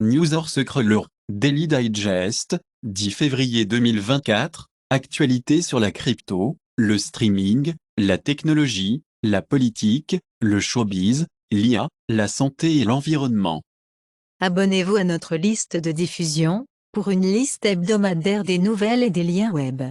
News Scroller, Daily Digest, 10 février 2024, actualité sur la crypto, le streaming, la technologie, la politique, le showbiz, l'IA, la santé et l'environnement. Abonnez-vous à notre liste de diffusion, pour une liste hebdomadaire des nouvelles et des liens web.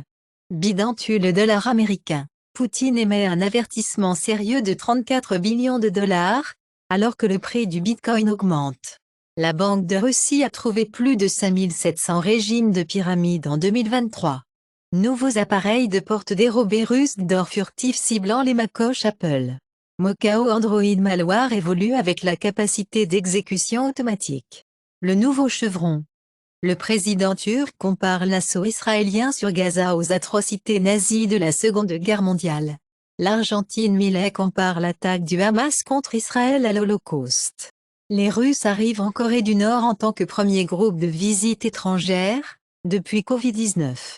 Bidentu le dollar américain. Poutine émet un avertissement sérieux de 34 billions de dollars, alors que le prix du Bitcoin augmente. La Banque de Russie a trouvé plus de 5700 régimes de pyramide en 2023. Nouveaux appareils de porte dérobés russes d'or furtif ciblant les macoches Apple. Mokao Android Malware évolue avec la capacité d'exécution automatique. Le nouveau chevron. Le président turc compare l'assaut israélien sur Gaza aux atrocités nazies de la Seconde Guerre mondiale. L'Argentine Milei compare l'attaque du Hamas contre Israël à l'Holocauste. Les Russes arrivent en Corée du Nord en tant que premier groupe de visite étrangère, depuis Covid-19.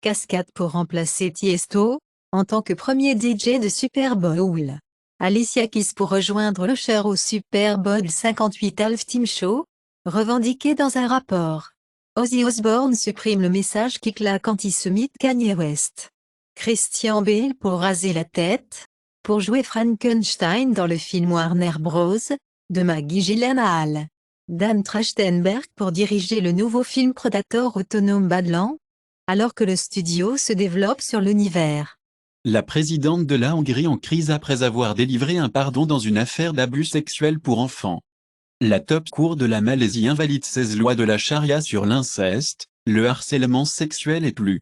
Cascade pour remplacer Tiesto, en tant que premier DJ de Super Bowl. Alicia Keys pour rejoindre l'Usher au Super Bowl 58 Halftime Show, revendiqué dans un rapport. Ozzy Osbourne supprime le message qui claque antisémite Kanye West. Christian Bale pour raser la tête, pour jouer Frankenstein dans le film Warner Bros. De Maggie Gyllenhaal. Dan Trachtenberg pour diriger le nouveau film Predator autonome Badlands, alors que le studio se développe sur l'univers. La présidente de la Hongrie en crise après avoir délivré un pardon dans une affaire d'abus sexuels pour enfants. La top cour de la Malaisie invalide 16 lois de la charia sur l'inceste, le harcèlement sexuel et plus.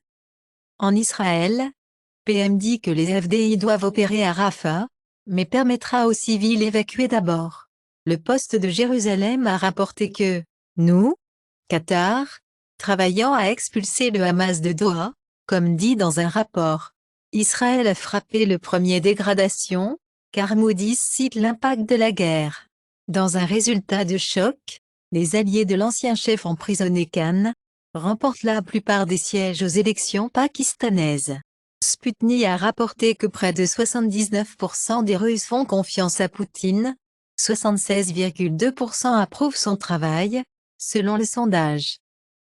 En Israël, PM dit que les FDI doivent opérer à Rafah, mais permettra aux civils évacués d'abord. Le Poste de Jérusalem a rapporté que, nous, Qatar, travaillant à expulser le Hamas de Doha, comme dit dans un rapport. Israël a frappé le premier dégradation, car Moody's cite l'impact de la guerre. Dans un résultat de choc, les alliés de l'ancien chef emprisonné Khan remportent la plupart des sièges aux élections pakistanaises. Sputnik a rapporté que près de 79% des Russes font confiance à Poutine, 76,2% approuvent son travail, selon le sondage.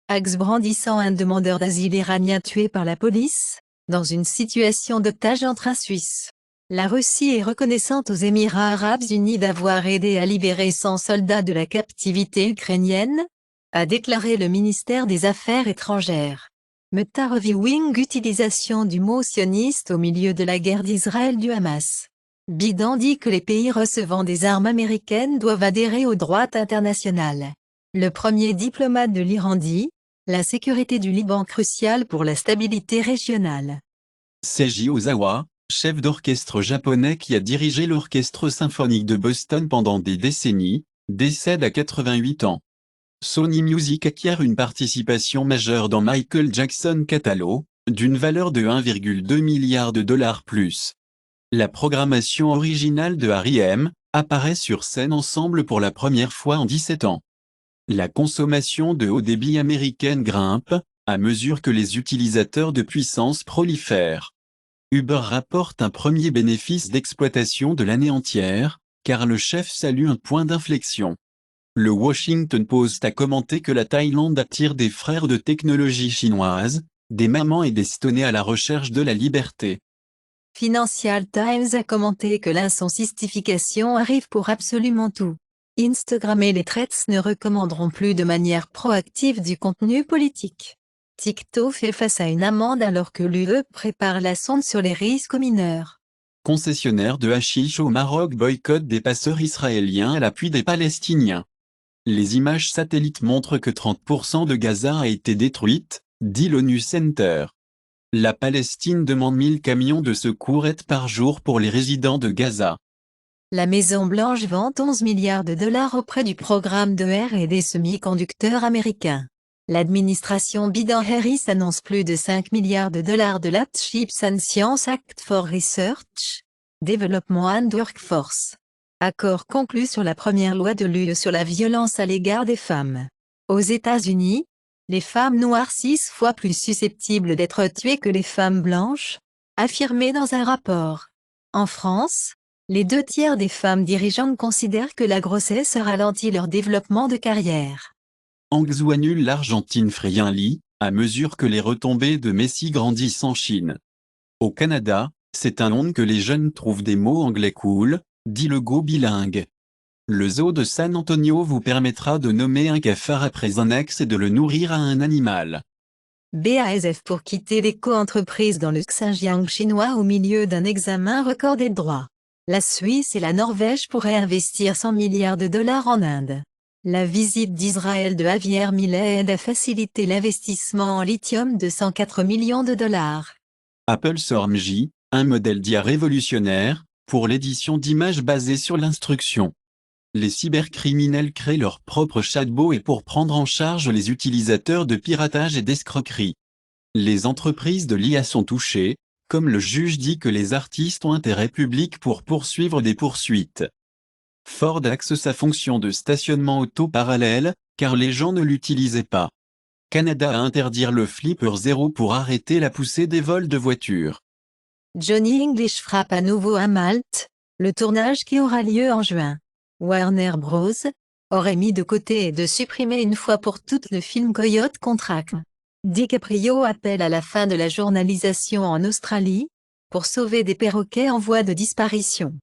Axe brandissant un demandeur d'asile iranien tué par la police, dans une situation d'otage entre un Suisse. La Russie est reconnaissante aux Émirats arabes unis d'avoir aidé à libérer 100 soldats de la captivité ukrainienne, a déclaré le ministère des Affaires étrangères. Meta Reviewing utilisation du mot sioniste au milieu de la guerre d'Israël du Hamas. Biden dit que les pays recevant des armes américaines doivent adhérer au droit international. Le premier diplomate de l'Iran dit, la sécurité du Liban cruciale pour la stabilité régionale. Seiji Ozawa, chef d'orchestre japonais qui a dirigé l'orchestre symphonique de Boston pendant des décennies, décède à 88 ans. Sony Music acquiert une participation majeure dans Michael Jackson Catalogue, d'une valeur de 1,2 milliard de dollars plus. La programmation originale de R.E.M. apparaît sur scène ensemble pour la première fois en 17 ans. La consommation de haut débit américaine grimpe, à mesure que les utilisateurs de puissance prolifèrent. Uber rapporte un premier bénéfice d'exploitation de l'année entière, car le chef salue un point d'inflexion. Le Washington Post a commenté que la Thaïlande attire des frères de technologie chinoise, des mamans et des stonés à la recherche de la liberté. Financial Times a commenté que l'insensistification arrive pour absolument tout. Instagram et les Threads ne recommanderont plus de manière proactive du contenu politique. TikTok fait face à une amende alors que l'UE prépare la sonde sur les risques aux mineurs. Concessionnaire de hashish au Maroc boycott des passeurs israéliens à l'appui des Palestiniens. Les images satellites montrent que 30% de Gaza a été détruite, dit l'ONU Center. La Palestine demande 1000 camions de secours aide par jour pour les résidents de Gaza. La Maison-Blanche vante 11 milliards de dollars auprès du programme de R&D semi-conducteurs américains. L'administration Biden-Harris annonce plus de 5 milliards de dollars de l'Act Chips and Science Act for Research, Development and Workforce. Accord conclu sur la première loi de l'UE sur la violence à l'égard des femmes. Aux États-Unis, les femmes noires 6 fois plus susceptibles d'être tuées que les femmes blanches, affirmé dans un rapport. En France, les 2 tiers des femmes dirigeantes considèrent que la grossesse ralentit leur développement de carrière. Hangzhou annule l'Argentine Friendly, à mesure que les retombées de Messi grandissent en Chine. Au Canada, c'est un honte que les jeunes trouvent des mots anglais cool, dit le go bilingue. Le zoo de San Antonio vous permettra de nommer un cafard après un ex et de le nourrir à un animal. BASF pour quitter l'éco-entreprise dans le Xinjiang chinois au milieu d'un examen record des droits. La Suisse et la Norvège pourraient investir 100 milliards de dollars en Inde. La visite d'Israël de Javier Milei aide à faciliter l'investissement en lithium de 104 millions de dollars. Apple sort MJ, un modèle d'IA révolutionnaire, pour l'édition d'images basées sur l'instruction. Les cybercriminels créent leur propre chatbot et pour prendre en charge les utilisateurs de piratage et d'escroquerie. Les entreprises de l'IA sont touchées, comme le juge dit que les artistes ont intérêt public pour poursuivre des poursuites. Ford axe sa fonction de stationnement auto parallèle, car les gens ne l'utilisaient pas. Canada a interdire le Flipper 0 pour arrêter la poussée des vols de voitures. Johnny English frappe à nouveau à Malte, le tournage qui aura lieu en juin. Warner Bros. Aurait mis de côté et de supprimer une fois pour toutes le film Coyote Contract. DiCaprio appelle à la fin de la journalisation en Australie, pour sauver des perroquets en voie de disparition.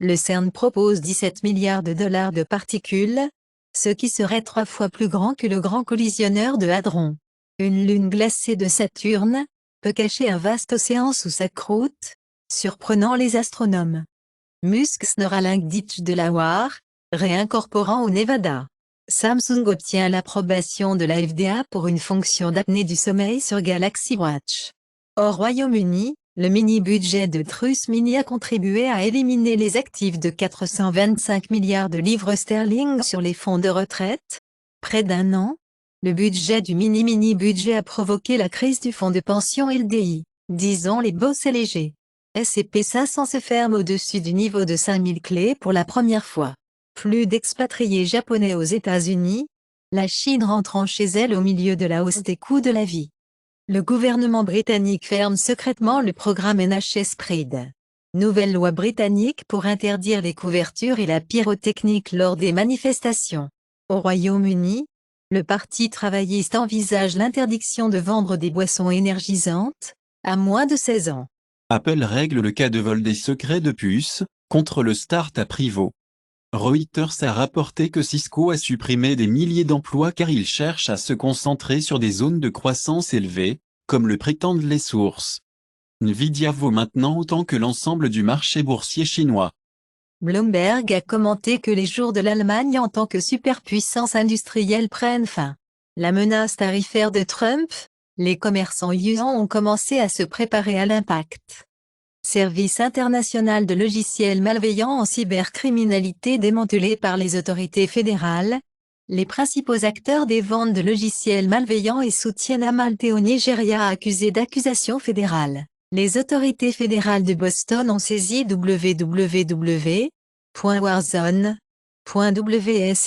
Le CERN propose 17 milliards de dollars de particules, ce qui serait 3 fois plus grand que le grand collisionneur de Hadron. Une lune glacée de Saturne peut cacher un vaste océan sous sa croûte, surprenant les astronomes. Musk's Neuralink Ditch Delaware, réincorporant au Nevada. Samsung obtient l'approbation de la FDA pour une fonction d'apnée du sommeil sur Galaxy Watch. Au Royaume-Uni, le mini-budget de Truss Mini a contribué à éliminer les actifs de 425 milliards de livres sterling sur les fonds de retraite. Près d'un an, le budget du mini-budget a provoqué la crise du fonds de pension LDI. Disons les bosses et légers. S&P 500 se ferme au-dessus du niveau de 5000 clés pour la première fois. Plus d'expatriés japonais aux États-Unis, la Chine rentrant chez elle au milieu de la hausse des coûts de la vie. Le gouvernement britannique ferme secrètement le programme NHS Pride. Nouvelle loi britannique pour interdire les couvertures et la pyrotechnique lors des manifestations. Au Royaume-Uni, le Parti travailliste envisage l'interdiction de vendre des boissons énergisantes, à moins de 16 ans. Apple règle le cas de vol des secrets de puces, contre le start-up Rivo. Reuters a rapporté que Cisco a supprimé des milliers d'emplois car il cherche à se concentrer sur des zones de croissance élevée, comme le prétendent les sources. Nvidia vaut maintenant autant que l'ensemble du marché boursier chinois. Bloomberg a commenté que les jours de l'Allemagne en tant que superpuissance industrielle prennent fin. La menace tarifaire de Trump, les commerçants yuan ont commencé à se préparer à l'impact. Service international de logiciels malveillants en cybercriminalité démantelé par les autorités fédérales. Les principaux acteurs des ventes de logiciels malveillants et soutiennent à Malte et au Nigeria accusés d'accusations fédérales. Les autorités fédérales de Boston ont saisi www.warzone.ws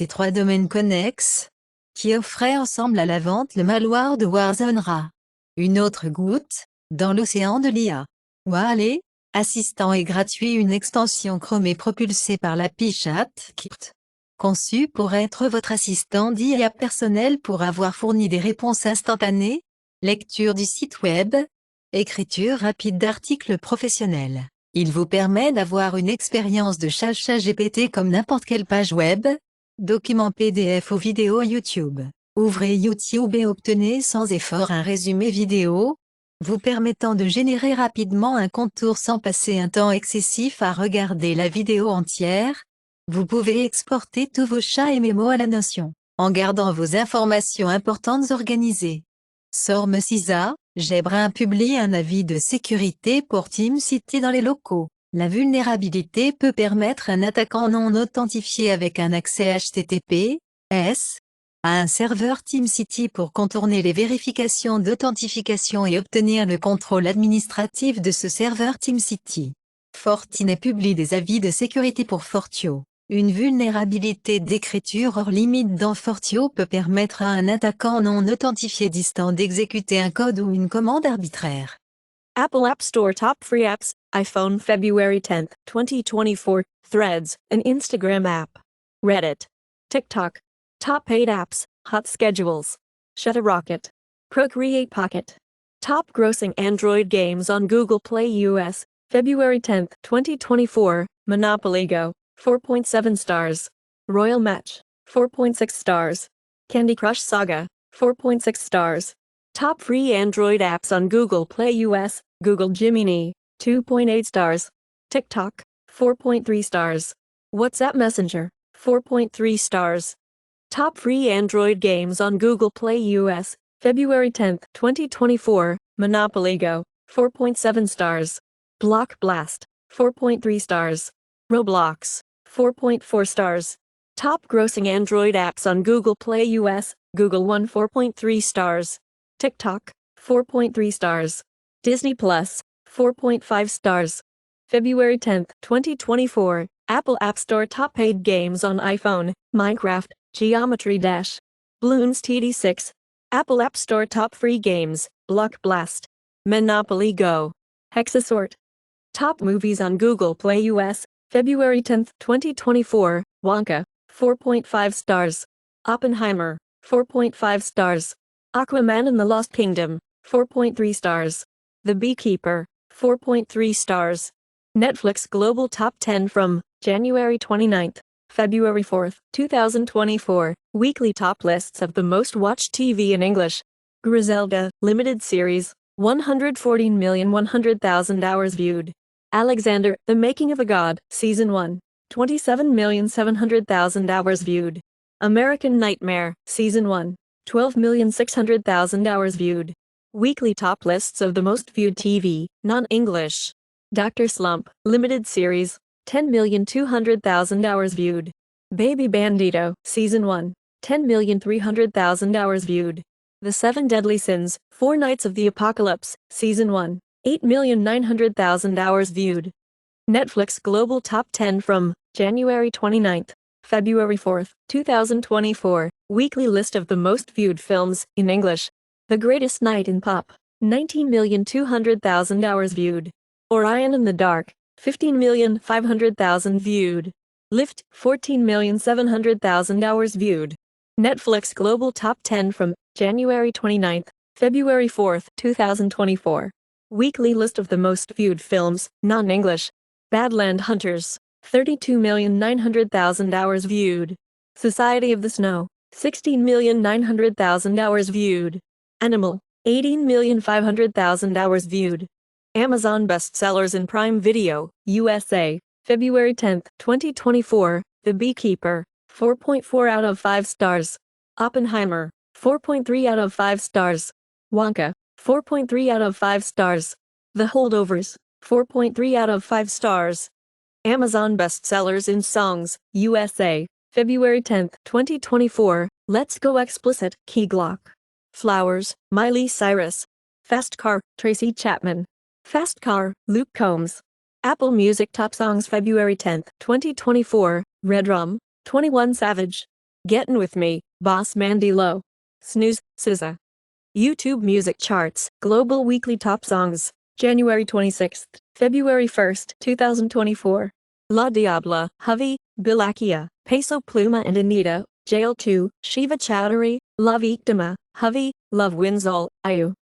et 3 domaines connexes, qui offraient ensemble à la vente le malware de Warzone Ra. Une autre goutte, dans l'océan de l'IA. Wale, assistant est gratuit, une extension Chrome est propulsée par l'API ChatKit. Conçu pour être votre assistant d'IA personnel pour avoir fourni des réponses instantanées, lecture du site web, écriture rapide d'articles professionnels. Il vous permet d'avoir une expérience de ChatGPT comme n'importe quelle page web, document PDF ou vidéo YouTube. Ouvrez YouTube et obtenez sans effort un résumé vidéo, vous permettant de générer rapidement un contour sans passer un temps excessif à regarder la vidéo entière. Vous pouvez exporter tous vos chats et mémos à la Notion, en gardant vos informations importantes organisées. Sorme Cisa, Gebrin publie un avis de sécurité pour TeamCity dans les locaux. La vulnérabilité peut permettre à un attaquant non authentifié avec un accès HTTPS à un serveur TeamCity pour contourner les vérifications d'authentification et obtenir le contrôle administratif de ce serveur TeamCity. Fortinet publie des avis de sécurité pour Fortio. Une vulnérabilité d'écriture hors limite dans Fortio peut permettre à un attaquant non authentifié distant d'exécuter un code ou une commande arbitraire. Apple App Store Top Free Apps, iPhone February 10, 2024, Threads, an Instagram app. Reddit, TikTok, Top 8 Apps, Hot schedules. Shutterrocket. Procreate Pocket. Top grossing Android games on Google Play US, February 10, 2024. Monopoly Go, 4.7 stars. Royal Match, 4.6 stars. Candy Crush Saga, 4.6 stars. Top free Android apps on Google Play US, Google Gemini, 2.8 stars. TikTok, 4.3 stars. WhatsApp Messenger, 4.3 stars. Top free Android games on Google Play US, February 10, 2024. Monopoly Go, 4.7 stars. Block Blast, 4.3 stars. Roblox, 4.4 stars. Top grossing Android apps on Google Play US, Google One, 4.3 stars. TikTok, 4.3 stars. Disney Plus, 4.5 stars. February 10, 2024. Apple App Store top paid games on iPhone, Minecraft, Geometry Dash, Bloons TD6. Apple App Store top free games, Block Blast, Monopoly Go, Hexasort. Top movies on Google Play US, February 10, 2024. Wonka, 4.5 stars. Oppenheimer, 4.5 stars. Aquaman and the Lost Kingdom, 4.3 stars. The Beekeeper, 4.3 stars. Netflix Global Top 10 from January 29, February 4, 2024. Weekly top lists of the most watched TV in English. Griselda, limited series, 114,100,000 hours viewed. Alexander, The Making of a God, Season 1, 27,700,000 hours viewed. American Nightmare, Season 1, 12,600,000 hours viewed. Weekly top lists of the most viewed TV, non-English. Dr. Slump, limited series, 10,200,000 hours viewed. Baby Bandito, Season 1, 10,300,000 hours viewed. The Seven Deadly Sins, Four Nights of the Apocalypse, Season 1, 8,900,000 hours viewed. Netflix Global Top 10 from January 29, February 4, 2024. Weekly list of the most viewed films in English. The Greatest Night in Pop, 19,200,000 hours viewed. Orion in the Dark, 15,500,000 viewed. Lift, 14,700,000 hours viewed. Netflix Global Top 10 from January 29, February 4, 2024. Weekly list of the most viewed films, non-English. Badland Hunters, 32,900,000 hours viewed. Society of the Snow, 16,900,000 hours viewed. Animal, 18,500,000 hours viewed. Amazon bestsellers in Prime Video, USA, February 10, 2024. The Beekeeper, 4.4 out of 5 stars. Oppenheimer, 4.3 out of 5 stars. Wonka, 4.3 out of 5 stars. The Holdovers, 4.3 out of 5 stars. Amazon bestsellers in Songs, USA, February 10, 2024. Let's Go Explicit, Key Glock. Flowers, Miley Cyrus. Fast Car, Tracy Chapman. Fast Car, Luke Combs. Apple Music Top Songs February 10, 2024. Red Rum, 21 Savage. Gettin' With Me, Boss Mandy Low. Snooze, SZA. YouTube Music Charts, Global Weekly Top Songs, January 26, February 1, 2024. La Diabla, Hovey, Bilakia, Peso Pluma and Anita, Jail 2, Shiva Chowdhury, La Victima, Hovey, Love Wins All, Ayu.